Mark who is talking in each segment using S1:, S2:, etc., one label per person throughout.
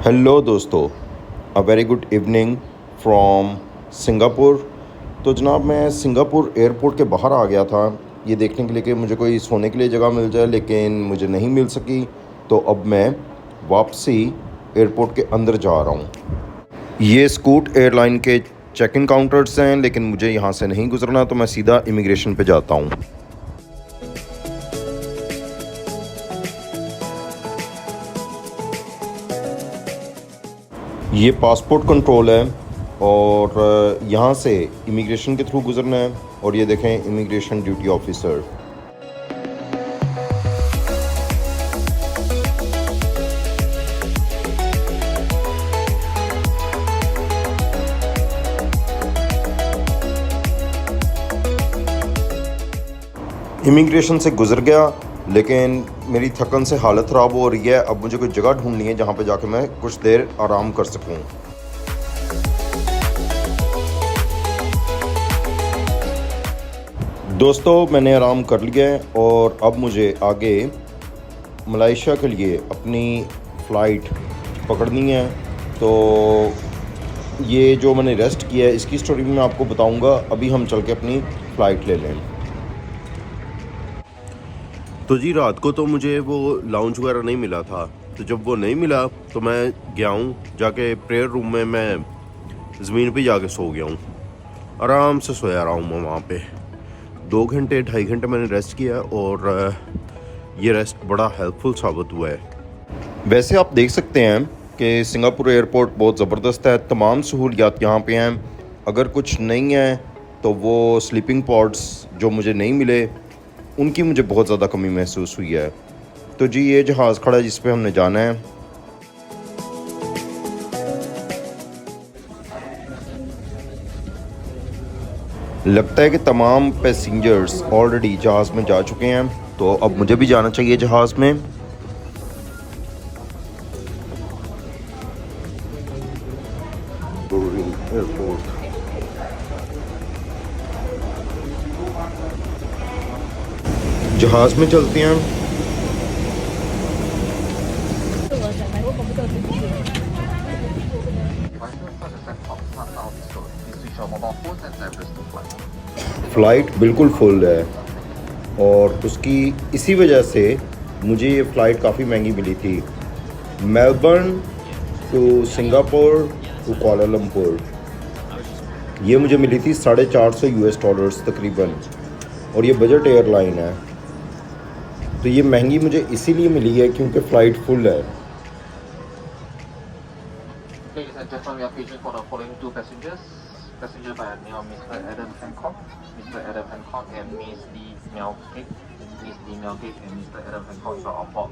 S1: Hello दोस्तों, a very good evening from Singapore. तो जनाब मैं सिंगापुर एयरपोर्ट के बाहर आ गया था ये देखने के लिए कि मुझे कोई सोने के लिए जगह मिल जाए, लेकिन मुझे नहीं मिल सकी। तो अब मैं वापसी एयरपोर्ट के अंदर जा रहा हूँ। ये स्कूट एयरलाइन के चेक इन काउंटर्स हैं, लेकिन मुझे यहाँ से नहीं गुजरना, तो मैं सीधा इमिग्रेशन पे जाता हूँ। ये पासपोर्ट कंट्रोल है और यहाँ से इमिग्रेशन के थ्रू गुजरना है। और ये देखें, इमिग्रेशन ड्यूटी ऑफिसर। इमिग्रेशन से गुजर गया, लेकिन मेरी थकन से हालत ख़राब हो रही है। अब मुझे कोई जगह ढूंढनी है जहाँ पे जाके मैं कुछ देर आराम कर सकूँ। दोस्तों मैंने आराम कर लिया है और अब मुझे आगे मलेशिया के लिए अपनी फ़्लाइट पकड़नी है। तो ये जो मैंने रेस्ट किया है इसकी स्टोरी भी मैं आपको बताऊंगा। अभी हम चल के अपनी फ़्लाइट ले लें। तो जी रात को तो मुझे वो लाउंज वगैरह नहीं मिला था, तो जब वो नहीं मिला तो मैं गया हूँ जाके प्रेयर रूम में। मैं ज़मीन पे जाके सो गया हूँ, आराम से सोया रहा हूँ मैं वहाँ पे। 2-2.5 घंटे मैंने रेस्ट किया और ये रेस्ट बड़ा हेल्पफुल साबित हुआ है। वैसे आप देख सकते हैं कि सिंगापुर एयरपोर्ट बहुत ज़बरदस्त है। तमाम सहूलियात यहाँ पे हैं। अगर कुछ नहीं है तो वो स्लीपिंग पॉड्स जो मुझे नहीं मिले उनकी मुझे बहुत ज़्यादा कमी महसूस हुई है। तो जी ये जहाज़ खड़ा है जिस पे हमने जाना है। लगता है कि तमाम पैसेंजर्स ऑलरेडी जहाज़ में जा चुके हैं, तो अब मुझे भी जाना चाहिए जहाज़ में। एयरपोर्ट जहाज़ में चलते हैं। फ़्लाइट बिल्कुल फुल है और उसकी इसी वजह से मुझे ये फ़्लाइट काफ़ी महंगी मिली थी। Melbourne to Singapore to Kuala Lumpur ये मुझे मिली थी $450 तकरीबन, और ये बजट एयरलाइन है। तो ये महंगी मुझे इसीलिए मिली है क्योंकि फ़्लाइट फुल है।
S2: Ladies and gentlemen, we are paging for the following two passengers. Passenger by the name of Mr. Adam Hancock, Mr. Adam Hancock and Miss Lee Melgate. Miss Lee Melgate and Mr. Adam Hancock are on board.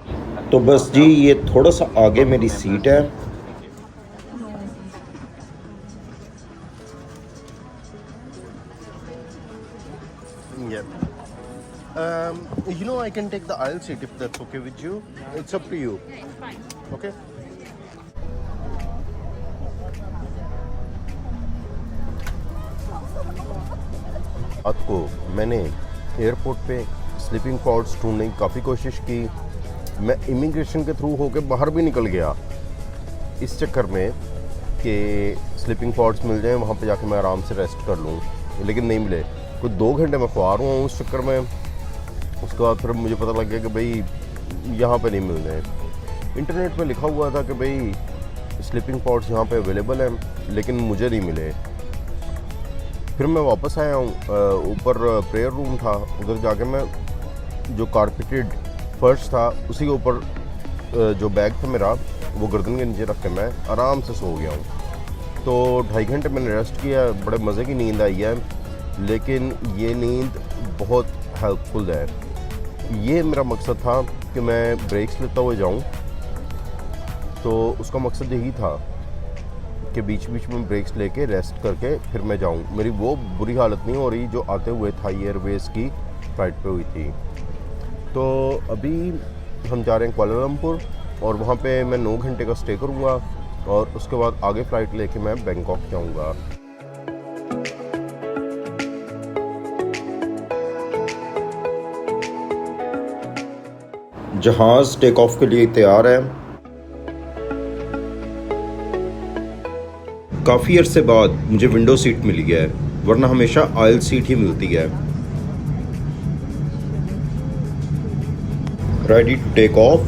S1: तो बस जी ये थोड़ा सा आगे मेरी seat है।
S3: Yeah. I can take the aisle seat if that's okay with you. It's up to you.
S4: Yeah, it's fine.
S3: Okay. रात को मैंने एयरपोर्ट पे स्लीपिंग पॉड्स ढूंढने की काफ़ी कोशिश की। मैं इमिग्रेशन के थ्रू होकर बाहर भी निकल गया इस चक्कर में कि स्लीपिंग पॉड्स मिल जाएं, वहाँ पे जाके मैं आराम से रेस्ट कर लूँ, लेकिन नहीं मिले। कुछ 2 घंटे मैं ख्वार हुआ हूँ उस चक्कर में। उसके बाद फिर मुझे पता लग गया कि भाई यहाँ पे नहीं मिल रहे। इंटरनेट पे लिखा हुआ था कि भाई स्लीपिंग पॉड्स यहाँ पे अवेलेबल हैं, लेकिन मुझे नहीं मिले। फिर मैं वापस आया हूँ, ऊपर प्रेयर रूम था, उधर जाके मैं जो कारपेटेड फर्श था उसी के ऊपर जो बैग था मेरा वो गर्दन के नीचे रख के मैं आराम से सो गया हूँ। तो 2.5 घंटे मैंने रेस्ट किया, बड़े मज़े की नींद आई है, लेकिन ये नींद बहुत हेल्पफुल है। ये मेरा मकसद था कि मैं ब्रेक्स लेता हुए जाऊँ, तो उसका मकसद यही था कि बीच बीच में ब्रेक्स लेके रेस्ट करके फिर मैं जाऊँ। मेरी वो बुरी हालत नहीं हो रही जो आते हुए थाई एयरवेज़ की फ़्लाइट पे हुई थी। तो अभी हम जा रहे हैं कुआलालंपुर और वहाँ पे मैं 9 घंटे का स्टे करूँगा और उसके बाद आगे फ़्लाइट लेके मैं बैंकॉक जाऊँगा। जहाज़ टेक ऑफ के लिए तैयार है।
S1: काफ़ी अरसे बाद मुझे विंडो सीट मिली है, वरना हमेशा आयल सीट ही मिलती है। Ready to take off.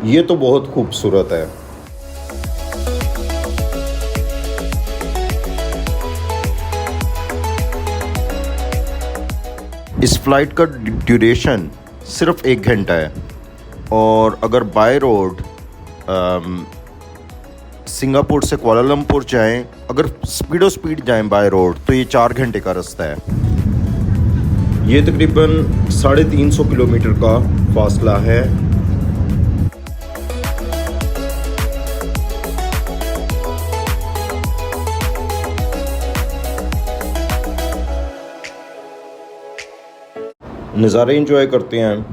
S1: ये तो बहुत खूबसूरत है। इस फ्लाइट का ड्यूरेशन सिर्फ 1 घंटा है और अगर बाय रोड सिंगापुर से कुआलालंपुर जाएं, अगर स्पीड जाएं बाय रोड तो ये 4 घंटे का रास्ता है। ये तकरीबन 350 किलोमीटर का फासला है। नज़ारे एंजॉय करते हैं।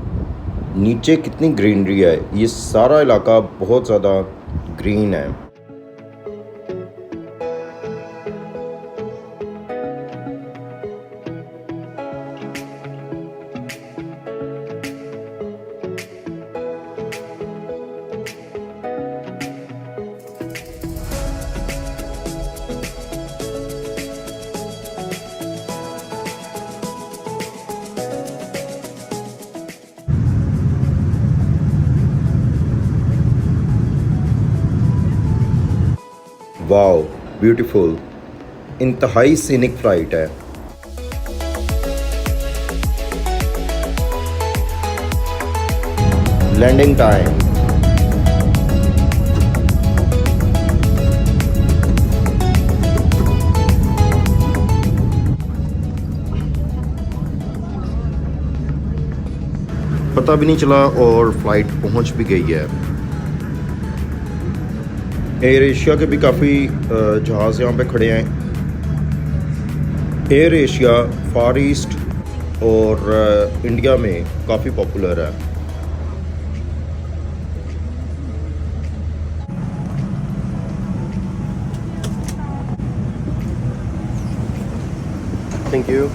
S1: नीचे कितनी ग्रीनरी है, ये सारा इलाका बहुत ज़्यादा ग्रीन है। वाओ, ब्यूटीफुल, इंतहाई सीनिक फ्लाइट है। Landing time. पता भी नहीं चला और फ्लाइट पहुंच भी गई है। एयर एशिया के भी काफ़ी जहाज़ यहाँ पे खड़े हैं। एयर एशिया फार ईस्ट और इंडिया में काफ़ी पॉपुलर है। Thank you.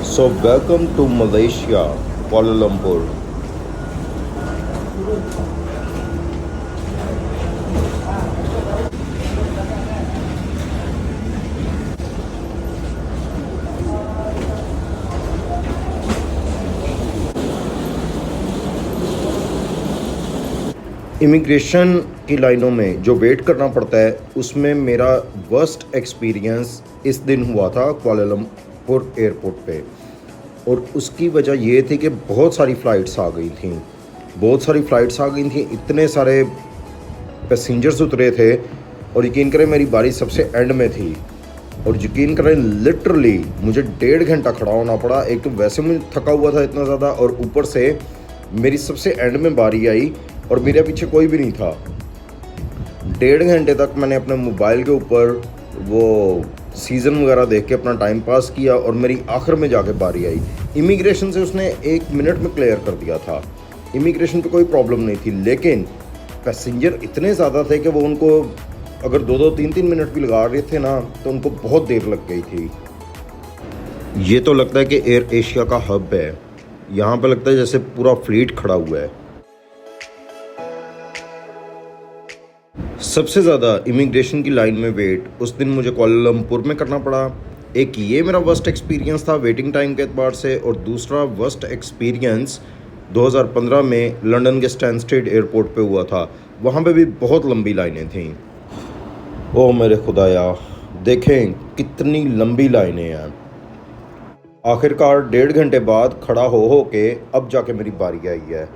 S1: So welcome to Malaysia, Kuala Lumpur. Immigration की लाइनों में जो वेट करना पड़ता है, उसमें मेरा वर्स्ट एक्सपीरियंस इस दिन हुआ था कुआलालंपुर एयरपोर्ट पे। और उसकी वजह ये थी कि बहुत सारी फ़्लाइट्स आ गई थी, इतने सारे पैसेंजर्स उतरे थे और यकीन करें मेरी बारी सबसे एंड में थी। और यकीन करें लिटरली मुझे 1.5 घंटा खड़ा होना पड़ा। एक तो वैसे मैं थका हुआ था इतना ज़्यादा, और ऊपर से मेरी सबसे एंड में बारी आई और मेरे पीछे कोई भी नहीं था। 1.5 घंटे तक मैंने अपने मोबाइल के ऊपर वो सीज़न वगैरह देख के अपना टाइम पास किया और मेरी आखिर में जाके बारी आई। इमिग्रेशन से उसने 1 मिनट में क्लियर कर दिया था। इमिग्रेशन पे कोई प्रॉब्लम नहीं थी, लेकिन पैसेंजर इतने ज़्यादा थे कि वो उनको अगर 2-2, 3-3 मिनट भी लगा रहे थे ना, तो उनको बहुत देर लग गई थी। ये तो लगता है कि एयर एशिया का हब है। यहाँ पे लगता है जैसे पूरा फ्लीट खड़ा हुआ है। सबसे ज़्यादा इमिग्रेशन की लाइन में वेट उस दिन मुझे कुआलालंपुर में करना पड़ा। एक ये मेरा वर्स्ट एक्सपीरियंस था वेटिंग टाइम के एतबार से, और दूसरा वर्स्ट एक्सपीरियंस 2015 में लंदन के स्टैनस्टेड एयरपोर्ट पे हुआ था। वहाँ पे भी बहुत लंबी लाइनें थीं। ओह मेरे खुदाया, देखें कितनी लंबी लाइनें हैं। आखिरकार 1.5 घंटे बाद खड़ा हो के अब जाके मेरी बारी आई है।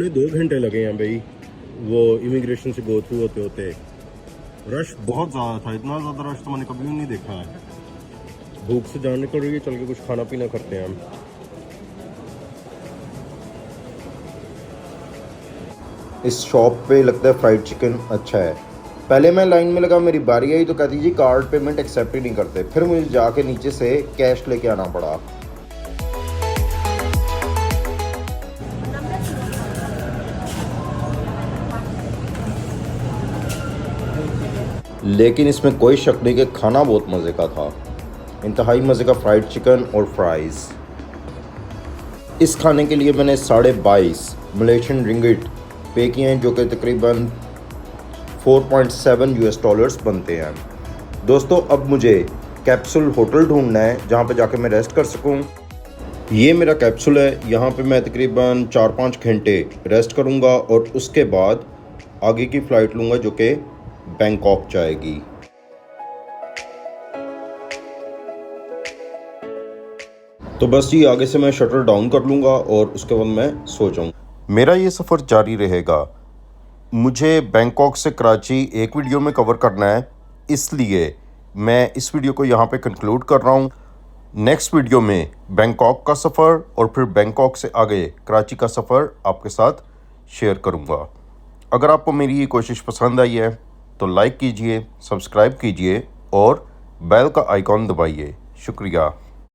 S1: 2 घंटे लगे हैं भाई वो इमिग्रेशन से गो थ्रू होते होते। रश बहुत ज़्यादा था, इतना ज़्यादा रश तो मैंने कभी नहीं देखा है। भूख से जान निकल रही है, चल के कुछ खाना पीना करते हैं हम। इस शॉप पे लगता है फ्राइड चिकन अच्छा है। पहले मैं लाइन में लगा, मेरी बारी आई तो कहती जी कार्ड पेमेंट एक्सेप्ट ही नहीं करते। फिर मुझे जाके नीचे से कैश लेके आना पड़ा। लेकिन इसमें कोई शक नहीं कि खाना बहुत मज़े का था। इंतहाई मज़े का फ्राइड चिकन और फ्राइज़। इस खाने के लिए मैंने 22.5 मलेशियन रिंगिट पे किए हैं, जो कि तकरीबन 4.7 US डॉलर्स बनते हैं। दोस्तों अब मुझे कैप्सूल होटल ढूंढना है जहाँ पे जाके मैं रेस्ट कर सकूँ। ये मेरा कैप्सूल है, यहाँ पे मैं तकरीबन 4-5 घंटे रेस्ट करूँगा और उसके बाद आगे की फ़्लाइट लूँगा जो कि बैंकॉक जाएगी। तो बस ये आगे से मैं शटर डाउन कर लूँगा और उसके बाद मैं सो जाऊँगा। मेरा ये सफ़र जारी रहेगा। मुझे बैंकॉक से कराची एक वीडियो में कवर करना है, इसलिए मैं इस वीडियो को यहाँ पे कंक्लूड कर रहा हूँ। नेक्स्ट वीडियो में बैंकॉक का सफ़र और फिर बैंकॉक से आगे कराची का सफ़र आपके साथ शेयर करूँगा। अगर आपको मेरी ये कोशिश पसंद आई है तो लाइक कीजिए, सब्सक्राइब कीजिए और बेल का आइकॉन दबाइए। शुक्रिया।